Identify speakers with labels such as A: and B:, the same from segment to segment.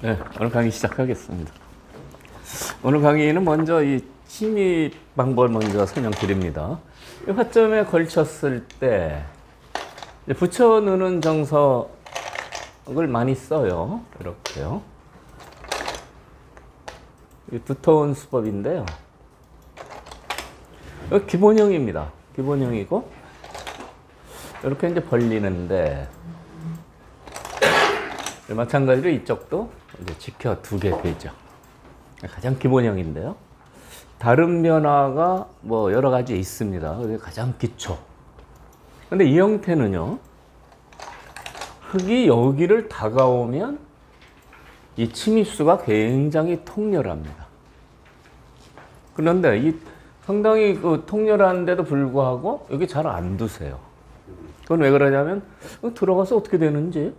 A: 네, 오늘 강의 시작하겠습니다. 오늘 강의는 먼저 이 침입 방법을 먼저 설명드립니다. 이 화점에 걸쳤을 때 붙여 넣는 정석을 많이 써요. 이렇게요. 두터운 수법인데요. 기본형입니다. 기본형이고 이렇게 이제 벌리는데 마찬가지로 이쪽도 이제 지켜두게 되죠. 가장 기본형인데요. 다른 변화가 뭐 여러 가지 있습니다. 그게 가장 기초. 근데 이 형태는요, 흙이 여기를 다가오면 이 침입수가 굉장히 통렬합니다. 그런데 이 상당히 그 통렬한데도 불구하고 여기 잘 안 두세요. 그건 왜 그러냐면 들어가서 어떻게 되는지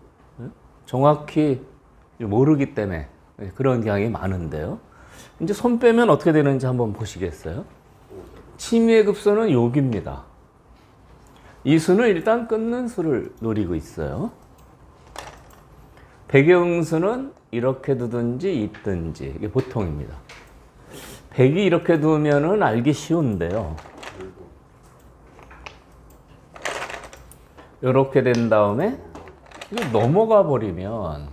A: 정확히 모르기 때문에 그런 경향이 많은데요. 이제 손 빼면 어떻게 되는지 한번 보시겠어요? 침입의 급소는 여기입니다. 이 수는 일단 끊는 수를 노리고 있어요. 배경수는 이렇게 두든지 있든지 이게 보통입니다. 백이 이렇게 두면은 알기 쉬운데요. 이렇게 된 다음에 넘어가 버리면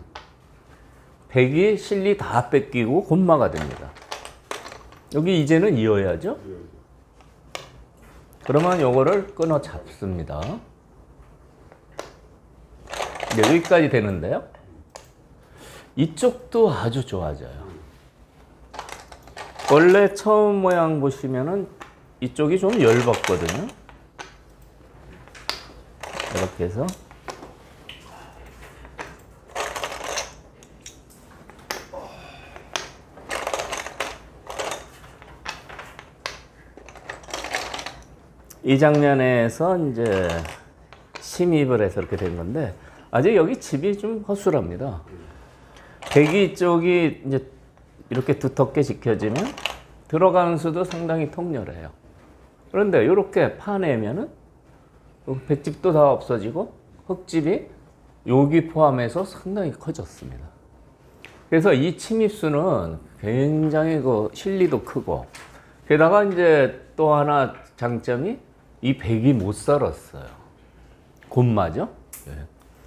A: 백이 실리 다 뺏기고 곤마가 됩니다. 여기 이제는 이어야죠. 그러면 요거를 끊어 잡습니다. 네, 여기까지 되는데요. 이쪽도 아주 좋아져요. 원래 처음 모양 보시면은 이쪽이 좀 엷었거든요. 이렇게 해서 이 장면에서 이제 침입을 해서 이렇게 된 건데 아직 여기 집이 좀 허술합니다. 대기 쪽이 이제 이렇게 두텁게 지켜지면 들어가는 수도 상당히 통렬해요. 그런데 이렇게 파내면은 백집도 다 없어지고 흙집이 여기 포함해서 상당히 커졌습니다. 그래서 이 침입수는 굉장히 그 실리도 크고 게다가 이제 또 하나 장점이 이 백이 못 살았어요. 곤마죠? 네.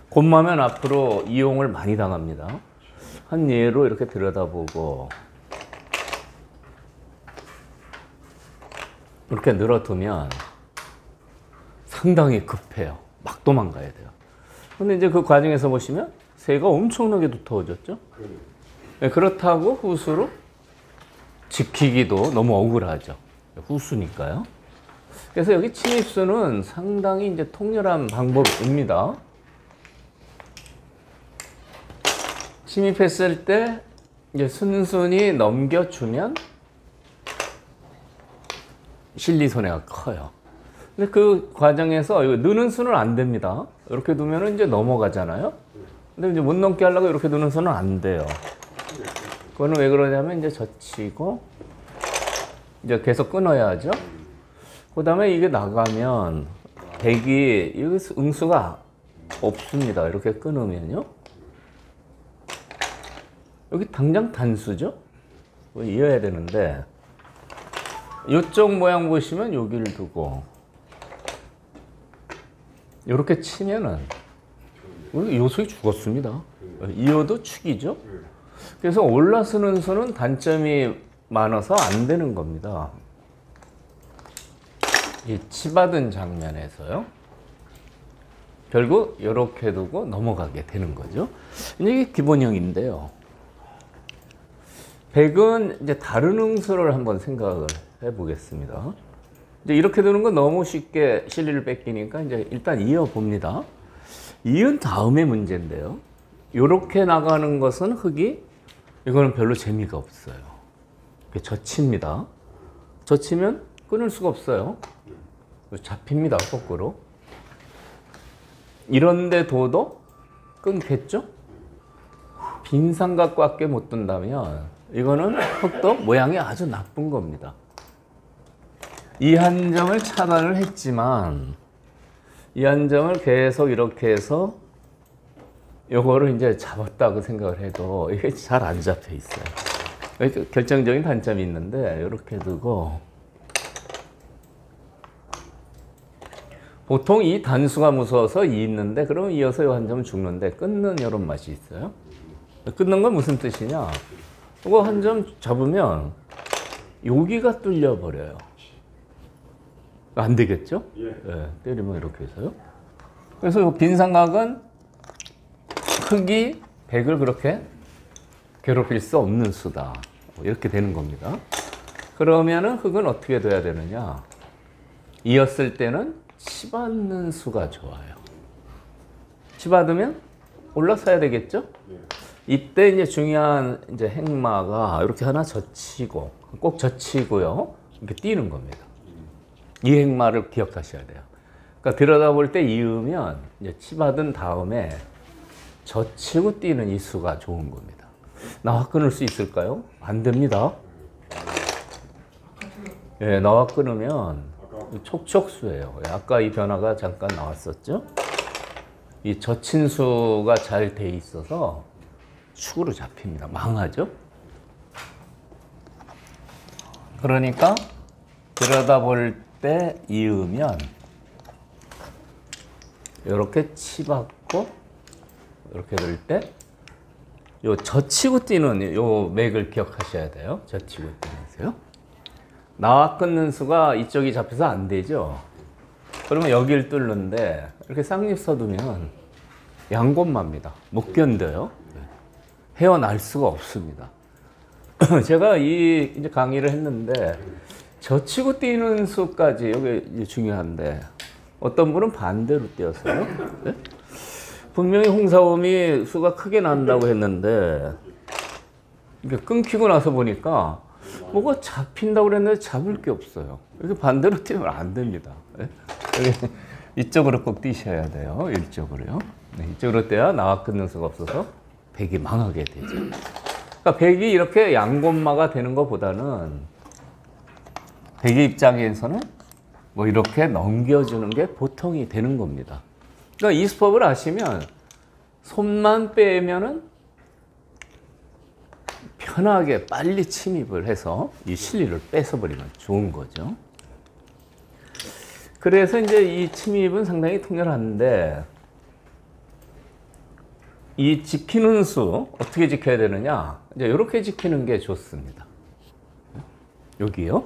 A: 곤마면 앞으로 이용을 많이 당합니다. 한 예로 이렇게 들여다보고 이렇게 늘어두면 상당히 급해요. 막 도망가야 돼요. 근데 이제 그 과정에서 보시면 새가 엄청나게 두터워졌죠? 네, 그렇다고 후수로 지키기도 너무 억울하죠. 후수니까요. 그래서 여기 침입수는 상당히 이제 통렬한 방법입니다. 침입했을 때 이제 순순히 넘겨주면 실리 손해가 커요. 근데 그 과정에서 이거 넣는 수는 안 됩니다. 이렇게 두면 이제 넘어가잖아요. 근데 이제 못 넘게 하려고 이렇게 두는 수는 안 돼요. 그거는 왜 그러냐면 이제 젖히고 이제 계속 끊어야 하죠. 그 다음에 이게 나가면 백이 응수가 없습니다. 이렇게 끊으면요. 여기 당장 단수죠? 이어야 되는데 이쪽 모양 보시면 여기를 두고 이렇게 치면은 요수이 죽었습니다. 이어도 축이죠? 그래서 올라서는 수는 단점이 많아서 안 되는 겁니다. 이 치받은 장면에서요. 결국 이렇게 두고 넘어가게 되는 거죠. 이게 기본형인데요. 백은 이제 다른 응수를 한번 생각을 해보겠습니다. 이제 이렇게 두는 건 너무 쉽게 실리를 뺏기니까 이제 일단 이어 봅니다. 이은 다음에 문제인데요. 이렇게 나가는 것은 흙이 이거는 별로 재미가 없어요. 젖힙니다. 젖히면 끊을 수가 없어요. 잡힙니다. 거꾸로. 이런데 둬도 끊겠죠? 빈 삼각밖에 못 둔다면 이거는 흙도 모양이 아주 나쁜 겁니다. 이 한 점을 차단을 했지만 이 한 점을 계속 이렇게 해서 요거를 이제 잡았다고 생각을 해도 이게 잘 안 잡혀 있어요. 결정적인 단점이 있는데 이렇게 두고 보통 이 단수가 무서워서 잇는데 그러면 이어서 요 한 점 죽는데 끊는 이런 맛이 있어요. 끊는 건 무슨 뜻이냐? 이거 한 점 잡으면 여기가 뚫려 버려요. 안 되겠죠? 예. 때리면 이렇게 해서요. 그래서 이 빈 삼각은 흙이 백을 그렇게 괴롭힐 수 없는 수다. 이렇게 되는 겁니다. 그러면은 흙은 어떻게 돼야 되느냐? 이었을 때는 치받는 수가 좋아요. 치받으면 올라서야 되겠죠? 이때 이제 중요한 이제 행마가 이렇게 하나 젖히고 꼭 젖히고요. 이렇게 띄는 겁니다. 이 행마를 기억하셔야 돼요. 그러니까 들여다볼 때 이으면 이제 치받은 다음에 젖히고 띄는 이 수가 좋은 겁니다. 나와 끊을 수 있을까요? 안 됩니다. 예, 나와 끊으면 촉촉수예요. 아까 이 변화가 잠깐 나왔었죠? 이 젖힌 수가 잘 돼 있어서 축으로 잡힙니다. 망하죠? 그러니까 들여다볼 때 이으면 이렇게 치받고 이렇게 될 때 요 젖히고 뛰는 요 맥을 기억하셔야 돼요. 젖히고 뛰면서요. 나와 끊는 수가 이쪽이 잡혀서 안 되죠. 그러면 여기를 뚫는데 이렇게 쌍립 서두면 양곤마입니다. 못 견뎌요. 헤어날 수가 없습니다. 제가 이 이제 강의를 했는데 젖히고 뛰는 수까지 여기 이제 중요한데 어떤 분은 반대로 뛰었어요. 네? 분명히 홍사범이 수가 크게 난다고 했는데 이게 끊기고 나서 보니까 뭐가 잡힌다고 그랬는데 잡을 게 없어요. 이렇게 반대로 뛰면 안 됩니다. 네? 이쪽으로 꼭 뛰셔야 돼요. 이쪽으로요. 네, 이쪽으로 뛰어야 나와 끊는 수가 없어서 백이 망하게 되죠. 그러니까 백이 이렇게 양곤마가 되는 것보다는 백의 입장에서는 뭐 이렇게 넘겨주는 게 보통이 되는 겁니다. 그러니까 이 수법을 아시면 손만 빼면은 편하게 빨리 침입을 해서 이 실리를 뺏어버리면 좋은 거죠. 그래서 이제 이 침입은 상당히 통렬한데 이 지키는 수 어떻게 지켜야 되느냐? 이제 이렇게 지키는 게 좋습니다. 여기요.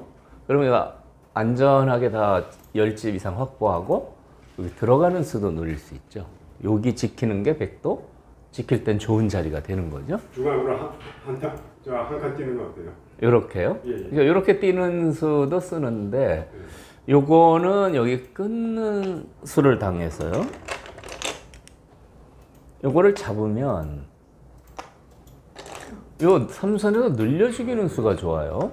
A: 그러면 안전하게 다 10집 이상 확보하고 여기 들어가는 수도 누릴 수 있죠. 여기 지키는 게 백도 지킬 땐 좋은 자리가 되는 거죠.
B: 중앙으로 한 칸 뛰는 거 어때요?
A: 이렇게요. 예. 그러니까 이렇게 뛰는 수도 쓰는데 요거는 여기 끊는 수를 당해서요. 요거를 잡으면 요 삼선에서 늘려 죽이는 수가 좋아요.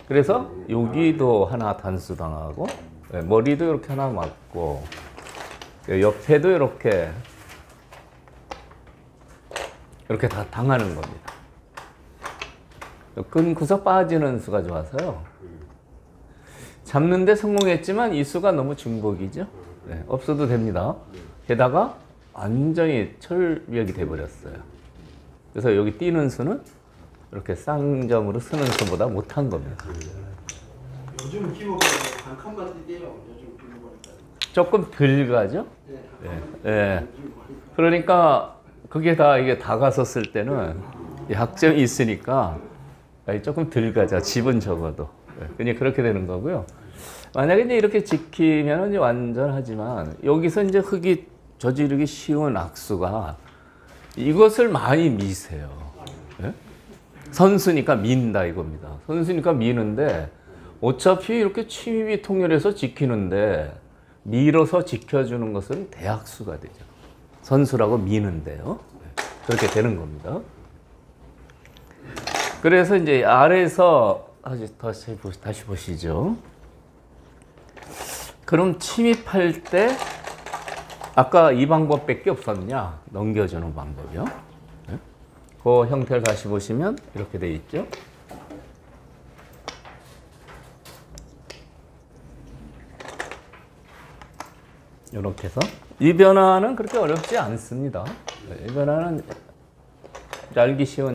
A: 그래서 여기도 하나 단수 당하고 머리도 이렇게 하나 맞고 옆에도 이렇게 다 당하는 겁니다. 끊고서 빠지는 수가 좋아서요. 잡는데 성공했지만 이 수가 너무 중복이죠. 네, 없어도 됩니다. 게다가 완전히 철벽이 돼버렸어요. 그래서 여기 뛰는 수는 이렇게 쌍점으로 쓰는 수보다 못한 겁니다.
C: 요즘 기록은 한 칸만 뛰대요. 요즘 기록은
A: 조금 덜 가죠? 네. 네. 그러니까 그게 다 이게 다 갔었을 때는 약점이 있으니까 조금 덜 가자. 집은 적어도. 그냥 그렇게 되는 거고요. 만약에 이제 이렇게 지키면 이제 완전하지만 여기서 이제 흙이 저지르기 쉬운 악수가 이것을 많이 미세요. 네? 선수니까 민다 이겁니다. 선수니까 미는데 어차피 이렇게 침입이 통렬해서 지키는데 밀어서 지켜주는 것은 대악수가 되죠. 선수라고 미는데요. 그렇게 되는 겁니다. 그래서 이제 아래에서 다시 보시죠. 그럼 침입할 때 아까 이 방법밖에 없었냐? 넘겨주는 방법이요. 네? 그 형태를 다시 보시면 이렇게 돼 있죠. 이렇게 해서 이 변화는 그렇게 어렵지 않습니다. 이 변화는 알기 쉬운